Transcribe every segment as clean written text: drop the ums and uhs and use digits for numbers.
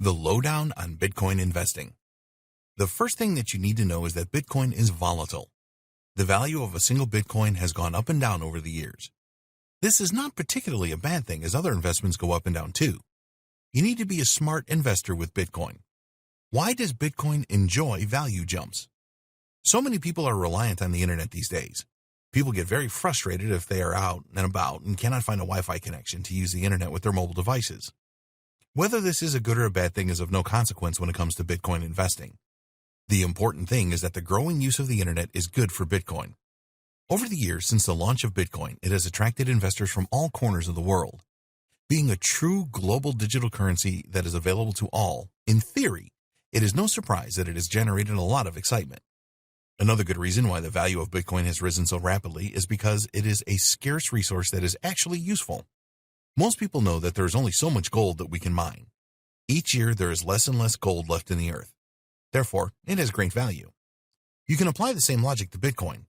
The lowdown on Bitcoin investing. The first thing that you need to know is that Bitcoin is volatile. The value of a single Bitcoin has gone up and down over the years. This is not particularly a bad thing, as other investments go up and down too. You need to be a smart investor with Bitcoin. Why does Bitcoin enjoy value jumps? So many people are reliant on the internet these days. People get very frustrated if they are out and about and cannot find a Wi-Fi connection to use the internet with their mobile devices. Whether this is a good or a bad thing is of no consequence when it comes to Bitcoin investing. The important thing is that the growing use of the internet is good for Bitcoin. Over the years since the launch of Bitcoin, it has attracted investors from all corners of the world. Being a true global digital currency that is available to all, in theory, it is no surprise that it has generated a lot of excitement. Another good reason why the value of Bitcoin has risen so rapidly is because it is a scarce resource that is actually useful. Most people know that there is only so much gold that we can mine. Each year there is less and less gold left in the earth. Therefore, it has great value. You can apply the same logic to Bitcoin.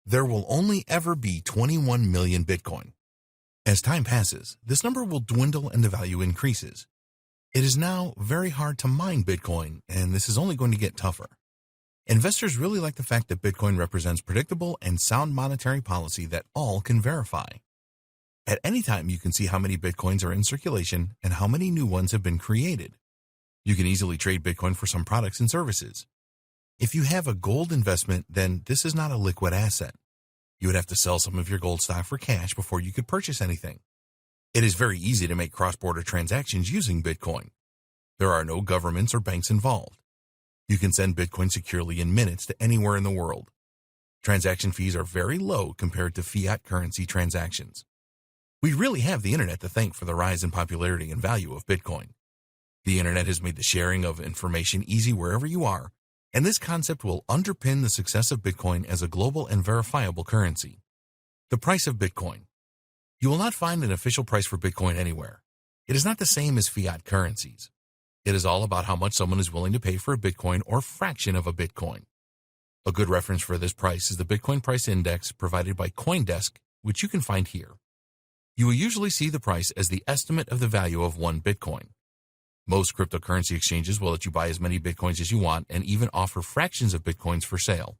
There will only ever be 21 million Bitcoin. As time passes, this number will dwindle and the value increases. It is now very hard to mine Bitcoin, and this is only going to get tougher. Investors really like the fact that Bitcoin represents predictable and sound monetary policy that all can verify. At any time, you can see how many Bitcoins are in circulation and how many new ones have been created. You can easily trade Bitcoin for some products and services. If you have a gold investment, then this is not a liquid asset. You would have to sell some of your gold stock for cash before you could purchase anything. It is very easy to make cross-border transactions using Bitcoin. There are no governments or banks involved. You can send Bitcoin securely in minutes to anywhere in the world. Transaction fees are very low compared to fiat currency transactions. We really have the internet to thank for the rise in popularity and value of Bitcoin. The internet has made the sharing of information easy wherever you are, and this concept will underpin the success of Bitcoin as a global and verifiable currency. The price of Bitcoin. You will not find an official price for Bitcoin anywhere. It is not the same as fiat currencies. It is all about how much someone is willing to pay for a Bitcoin or fraction of a Bitcoin. A good reference for this price is the Bitcoin price index provided by CoinDesk, which you can find here. You will usually see the price as the estimate of the value of one Bitcoin. Most cryptocurrency exchanges will let you buy as many Bitcoins as you want and even offer fractions of Bitcoins for sale.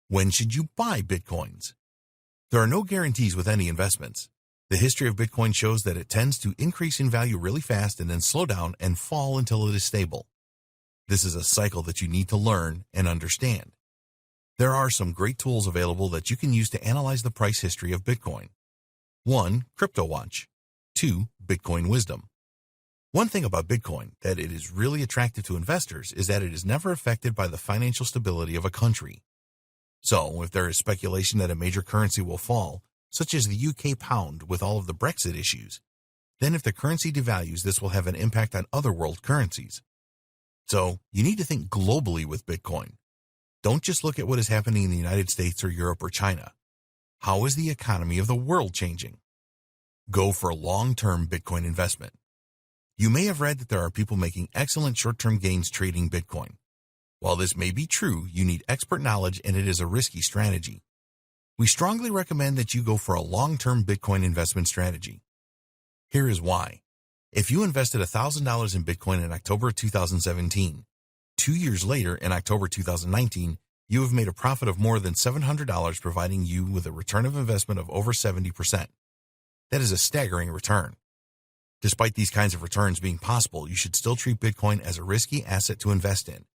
When should you buy Bitcoins? There are no guarantees with any investments. The history of Bitcoin shows that it tends to increase in value really fast and then slow down and fall until it is stable. This is a cycle that you need to learn and understand. There are some great tools available that you can use to analyze the price history of Bitcoin. 1. CryptoWatch. 2. Bitcoin Wisdom. One thing about Bitcoin that it is really attractive to investors is that it is never affected by the financial stability of a country. So, if there is speculation that a major currency will fall, such as the UK pound with all of the Brexit issues, then if the currency devalues, this will have an impact on other world currencies. So, you need to think globally with Bitcoin. Don't just look at what is happening in the United States or Europe or China. How is the economy of the world changing? Go for long-term Bitcoin investment. You may have read that there are people making excellent short-term gains trading Bitcoin. While this may be true, you need expert knowledge and it is a risky strategy. We strongly recommend that you go for a long-term Bitcoin investment strategy. Here is why. If you invested $1,000 in Bitcoin in October 2017, 2 years later in October 2019, you have made a profit of more than $700, providing you with a return of investment of over 70%. That is a staggering return. Despite these kinds of returns being possible, you should still treat Bitcoin as a risky asset to invest in.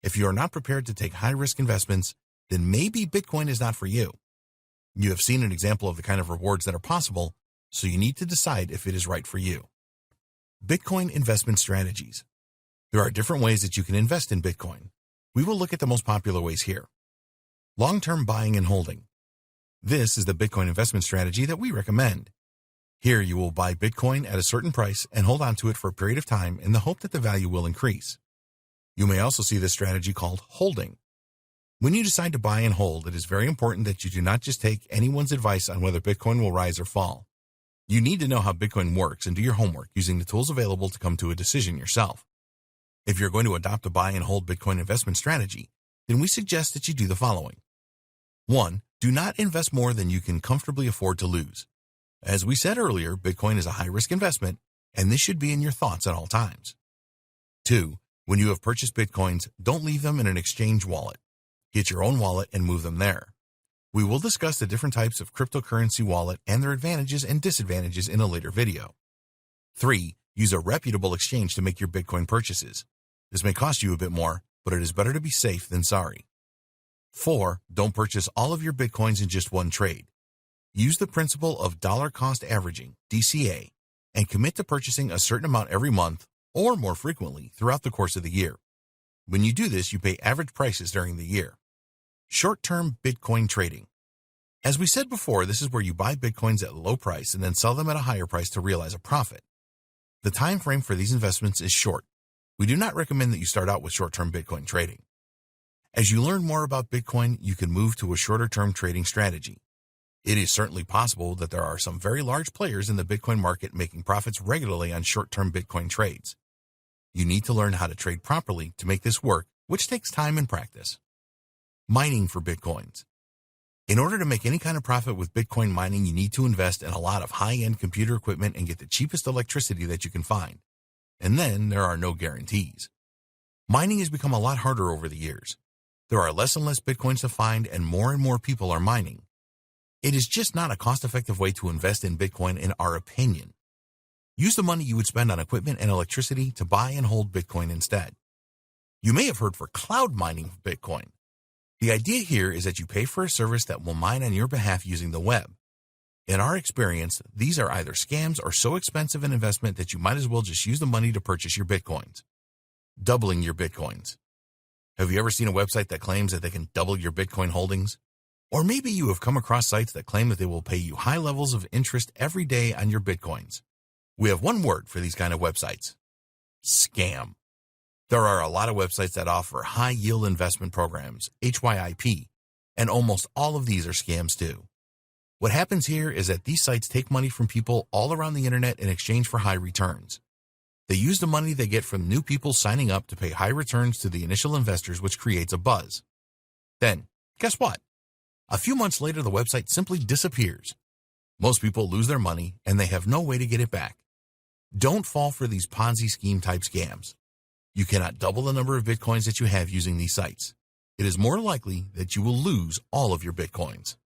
If you are not prepared to take high-risk investments, then maybe Bitcoin is not for you. You have seen an example of the kind of rewards that are possible, so you need to decide if it is right for you. Bitcoin investment strategies. There are different ways that you can invest in Bitcoin. We will look at the most popular ways here. Long-term buying and holding. This is the Bitcoin investment strategy that we recommend. Here you will buy Bitcoin at a certain price and hold on to it for a period of time in the hope that the value will increase. You may also see this strategy called holding. When you decide to buy and hold, it is very important that you do not just take anyone's advice on whether Bitcoin will rise or fall. You need to know how Bitcoin works and do your homework using the tools available to come to a decision yourself. If you're going to adopt a buy and hold Bitcoin investment strategy, then we suggest that you do the following. 1. Do not invest more than you can comfortably afford to lose. As we said earlier, Bitcoin is a high-risk investment, and this should be in your thoughts at all times. 2. When you have purchased Bitcoins, don't leave them in an exchange wallet. Get your own wallet and move them there. We will discuss the different types of cryptocurrency wallet and their advantages and disadvantages in a later video. 3. Use a reputable exchange to make your Bitcoin purchases. This may cost you a bit more, but it is better to be safe than sorry. 4. Don't purchase all of your Bitcoins in just one trade. Use the principle of dollar cost averaging, DCA, and commit to purchasing a certain amount every month or more frequently throughout the course of the year. When you do this, you pay average prices during the year. Short-term Bitcoin trading. As we said before, this is where you buy Bitcoins at a low price and then sell them at a higher price to realize a profit. The time frame for these investments is short. We do not recommend that you start out with short-term Bitcoin trading. As you learn more about Bitcoin, you can move to a shorter-term trading strategy. It is certainly possible that there are some very large players in the Bitcoin market making profits regularly on short-term Bitcoin trades. You need to learn how to trade properly to make this work, which takes time and practice. Mining for Bitcoins. In order to make any kind of profit with Bitcoin mining, you need to invest in a lot of high-end computer equipment and get the cheapest electricity that you can find. And then there are no guarantees. Mining has become a lot harder over the years. There are less and less Bitcoins to find and more people are mining. It is just not a cost-effective way to invest in Bitcoin in our opinion. Use the money you would spend on equipment and electricity to buy and hold Bitcoin instead. You may have heard for cloud mining of Bitcoin. The idea here is that you pay for a service that will mine on your behalf using the web. In our experience, these are either scams or so expensive an investment that you might as well just use the money to purchase your Bitcoins. Doubling your Bitcoins. Have you ever seen a website that claims that they can double your Bitcoin holdings? Or maybe you have come across sites that claim that they will pay you high levels of interest every day on your Bitcoins. We have one word for these kind of websites: scam. There are a lot of websites that offer high-yield investment programs, HYIP, and almost all of these are scams too. What happens here is that these sites take money from people all around the internet in exchange for high returns. They use the money they get from new people signing up to pay high returns to the initial investors, which creates a buzz. Then, guess what? A few months later, the website simply disappears. Most people lose their money and they have no way to get it back. Don't fall for these Ponzi scheme type scams. You cannot double the number of Bitcoins that you have using these sites. It is more likely that you will lose all of your Bitcoins.